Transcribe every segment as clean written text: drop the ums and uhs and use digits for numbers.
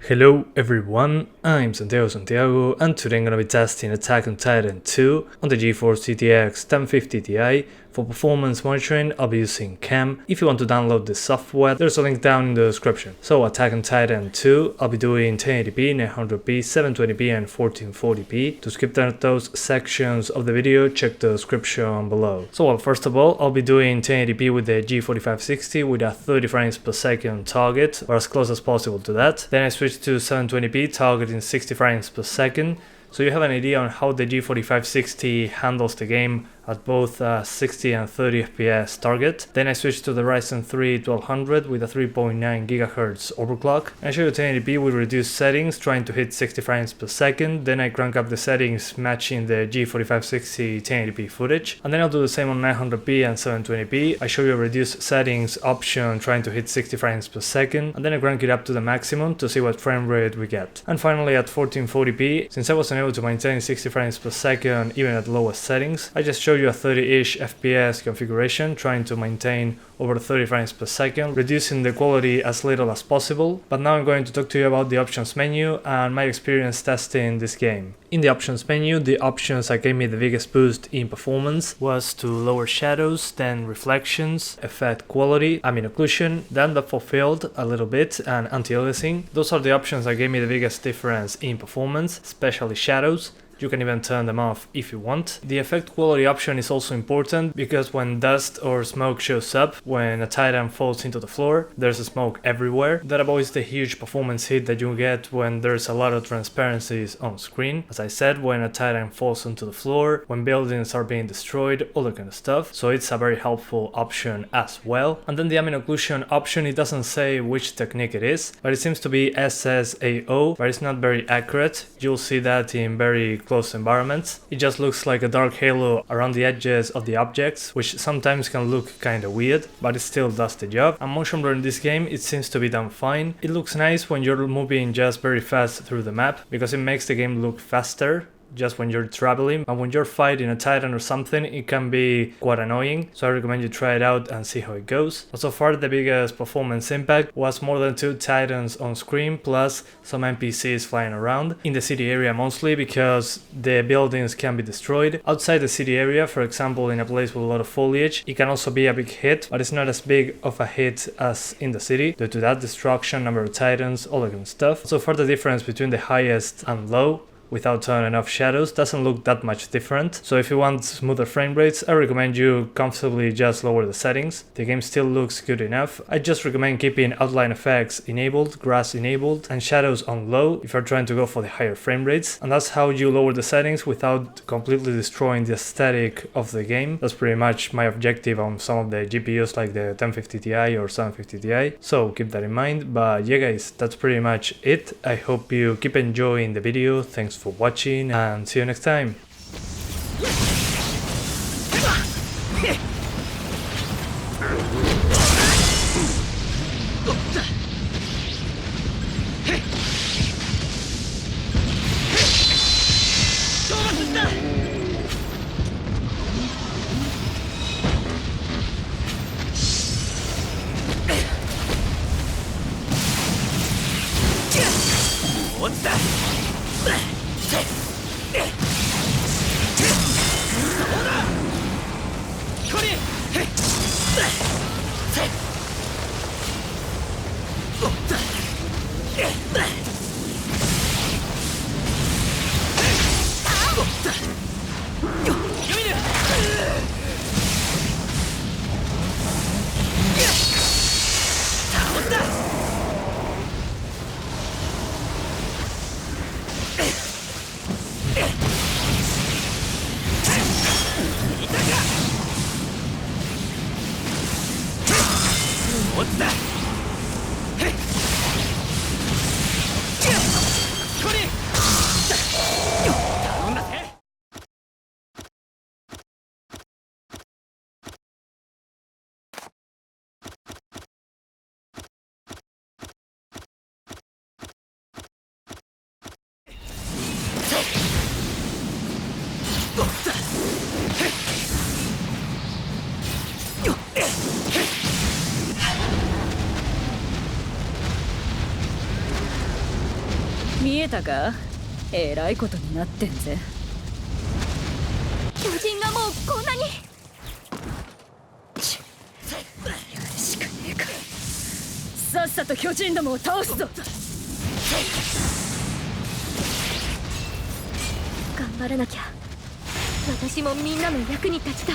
Hello everyone, I'm Santiago, and today I'm gonna be testing Attack on Titan 2 on the GeForce GTX 1050 Ti. For performance monitoring, I'll be using CAM. If you want to download the software, there's a link down in the description. So Attack on Titan 2, I'll be doing 1080p, 900p, 720p and 1440p. To skip those sections of the video, check the description below. So first of all, I'll be doing 1080p with the G4560 with a 30 frames per second target, or as close as possible to that. Then I switch to 720p, targeting 60 frames per second. So you have an idea on how the G4560 handles the game at both 60 and 30 FPS target. Then I switched to the Ryzen 3 1200 with a 3.9 GHz overclock. I show you 1080p with reduced settings, trying to hit 60 frames per second. Then I crank up the settings matching the G4560 1080p footage. And then I'll do the same on 900p and 720p. I show you a reduced settings option, trying to hit 60 frames per second. And then I crank it up to the maximum to see what frame rate we get. And finally at 1440p, since I wasn't able to maintain 60 frames per second even at lowest settings, I just show you a 30-ish FPS configuration, trying to maintain over 30 frames per second, reducing the quality as little as possible. But now I'm going to talk to you about the options menu and my experience testing this game. In the options menu, the options that gave me the biggest boost in performance was to lower shadows, then reflections, effect quality, ambient occlusion, then depth of field a little bit, and anti-aliasing. Those are the options that gave me the biggest difference in performance, especially shadows. You can even turn them off if you want. The effect quality option is also important because when dust or smoke shows up, when a Titan falls into the floor, there's smoke everywhere. That avoids the huge performance hit that you get when there's a lot of transparencies on screen. As I said, when a Titan falls onto the floor, when buildings are being destroyed, all that kind of stuff. So it's a very helpful option as well. And then the ambient occlusion option, it doesn't say which technique it is, but it seems to be SSAO, but it's not very accurate. You'll see that in very close environments. It just looks like a dark halo around the edges of the objects, which sometimes can look kinda weird, but it still does the job. And motion blur in this game, it seems to be done fine. It looks nice when you're moving just very fast through the map, because it makes the game look faster just when you're traveling, and when you're fighting a Titan or something, it can be quite annoying, so I recommend you try it out and see how it goes. But so far the biggest performance impact was more than 2 Titans on screen, plus some NPCs flying around, in the city area mostly because the buildings can be destroyed. Outside the city area, for example in a place with a lot of foliage, it can also be a big hit, but it's not as big of a hit as in the city, due to that destruction, number of Titans, all that kind of stuff. So far the difference between the highest and low, without turning off shadows, doesn't look that much different. So if you want smoother frame rates, I recommend you comfortably just lower the settings. The game still looks good enough. I just recommend keeping outline effects enabled, grass enabled, and shadows on low if you're trying to go for the higher frame rates. And that's how you lower the settings without completely destroying the aesthetic of the game. That's pretty much my objective on some of the GPUs like the 1050 Ti or 750 Ti. So keep that in mind. But yeah guys, that's pretty much it. I hope you keep enjoying the video. Thanks for watching and see you next time. 見えたか？えらいことになってんぜ。巨人がもうこんなに。やるしかねえか。さっさと巨人どもを倒すぞ。頑張らなきゃ。私もみんなの役に立ちたい。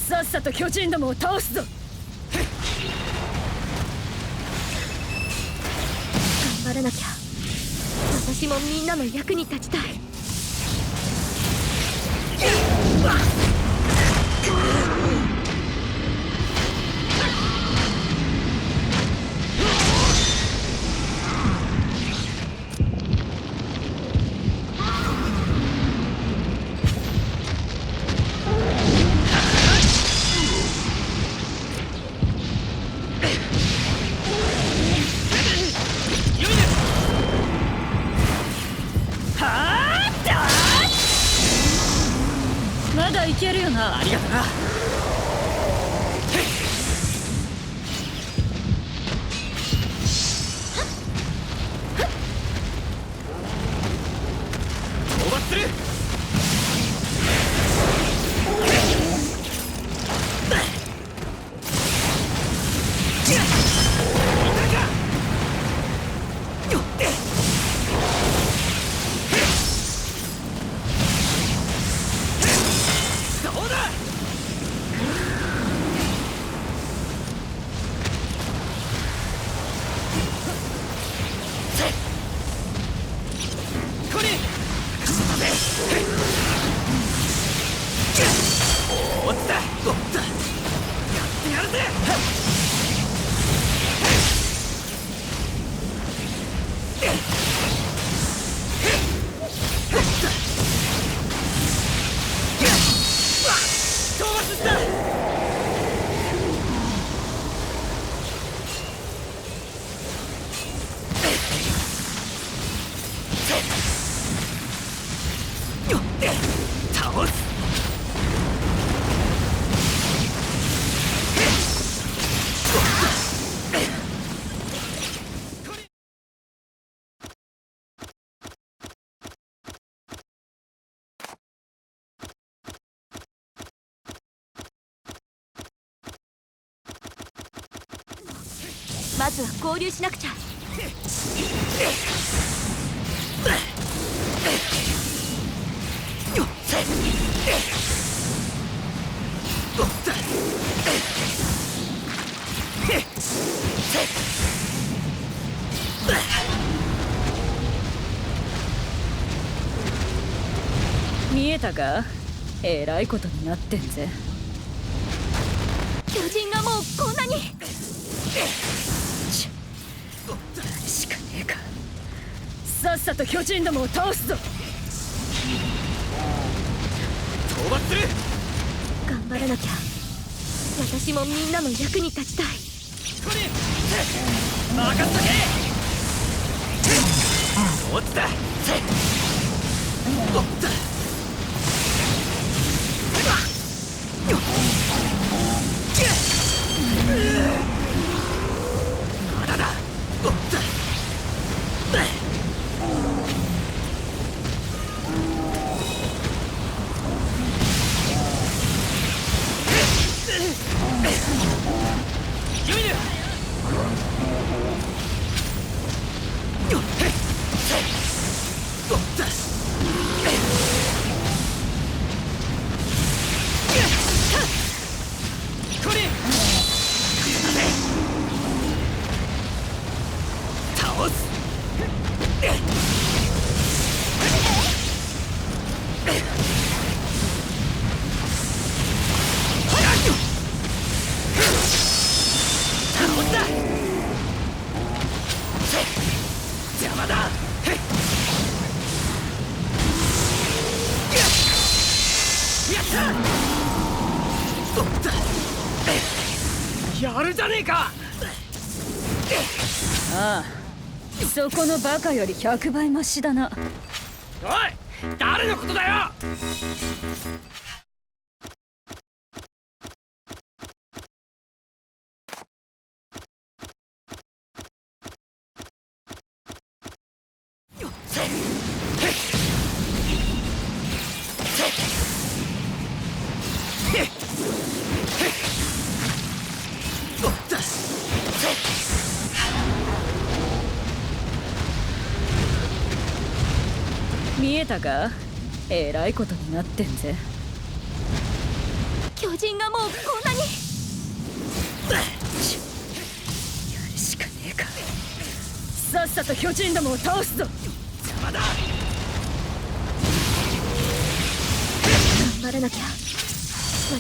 さっさと巨人どもを倒すぞ。頑張らなきゃ。私もみんなの役に立ちたい。まだいけるよな。ありがとな。討伐する。まずは合流しなくちゃ。見えたか？えらいことになってんぜ。巨人がもうこんなに。やるしかねえか。さっさと巨人どもを倒すぞ。討伐する。頑張らなきゃ。私もみんなの役に立ちたい。これ任せとけ。落ちた。おっと。まだだ。おっと。君に倒す。倒した。邪魔だ。やった。おっと。やるじゃねえか。ああ、そこのバカより100倍マシだな。おい、誰のことだよ。見えたか？えらいことになってんぜ。巨人がもうこんなに。やるしかねえか。さっさと巨人どもを倒すぞ。邪魔だ。頑張らなきゃ。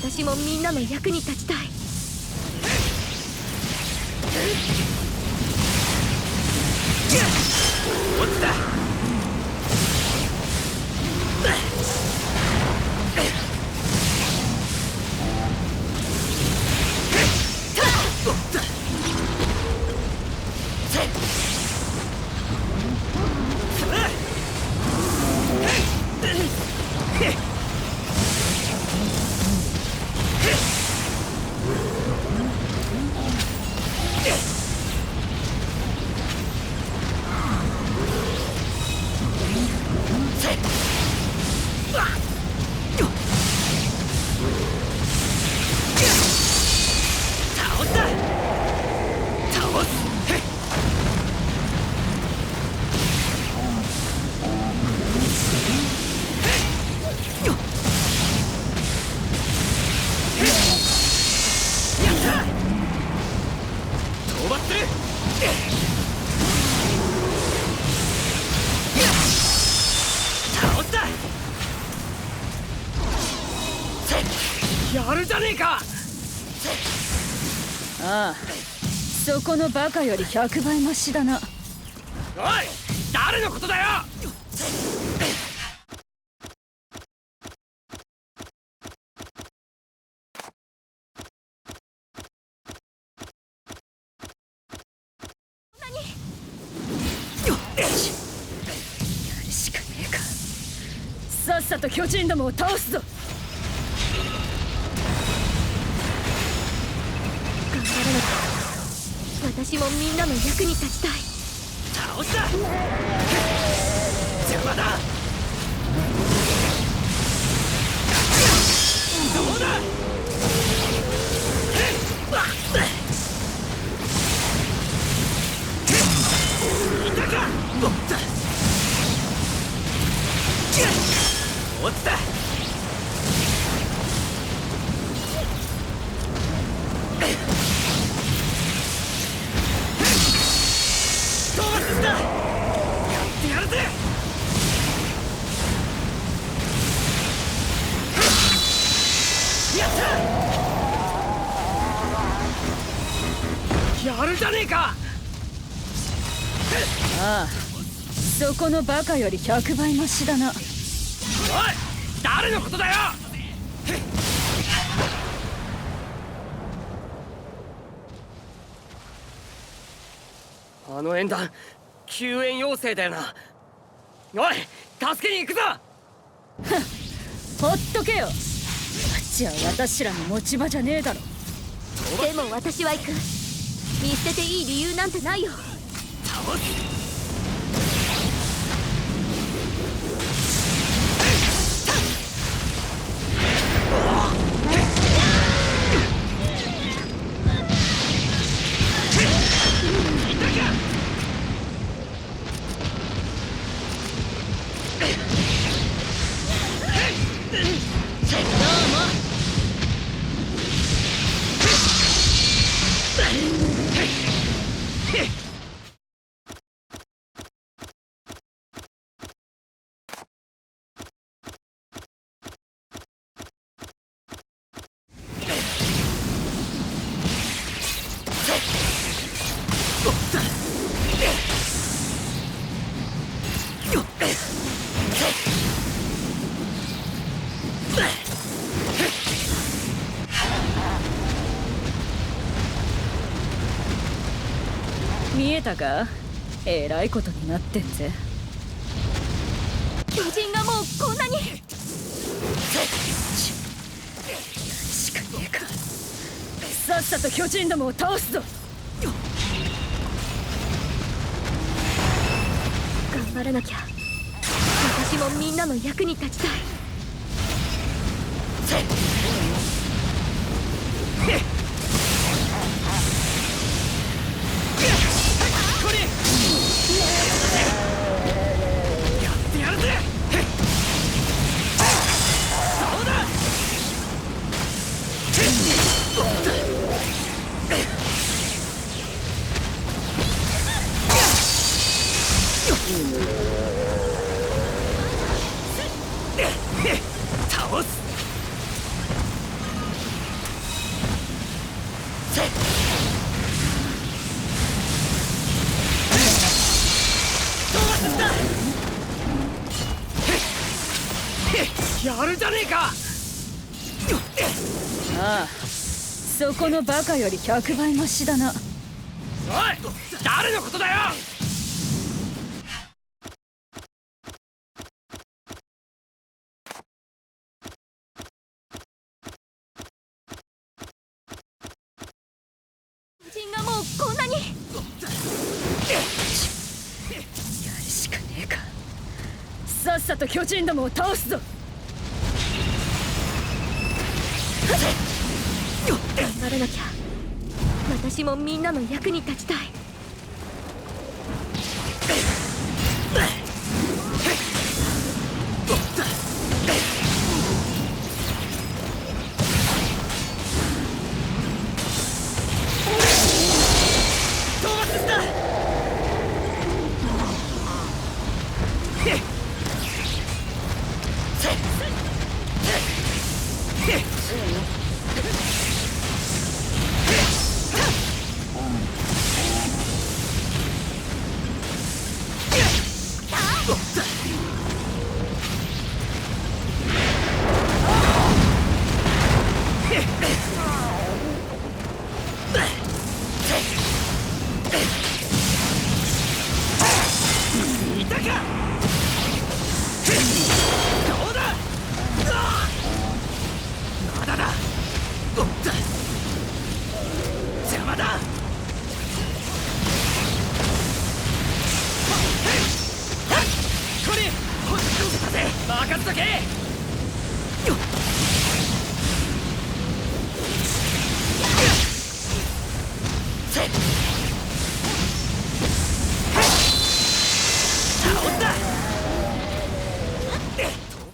私もみんなの役に立ちたい。落ちた。やるじゃねえか。ああ、そこのバカより100倍マシだな。おい、誰のことだよ。やるしかねえか。さっさと巨人どもを倒すぞ。頑張らなきゃ。私もみんなの役に立ちたい。倒した。邪魔だ。どうだ。いたか。おっと。落ちた。やるじゃねえか。ああ、そこのバカより100倍マシだな。おい、誰のことだよ。あの縁談、救援要請だよな。おい、助けに行くぞ。ほっとけよ。じゃあ私らの持ち場じゃねえだろ。でも私は行く。見捨てていい理由なんてないよ。倒す。見えたか？えらいことになってんぜ。巨人がもうこんなに。しかねえか。さっさと巨人どもを倒すぞ。頑張らなきゃ。私もみんなの役に立ちたい。やってやるぜ。そうだ。倒す。やるじゃねえか。ああ、そこのバカより100倍マシだな。おい、誰のことだよ。巨人がもうこんなに。やるしかねえか。さっさと巨人どもを倒すぞ。頑張らなきゃ。私もみんなの役に立ちたい。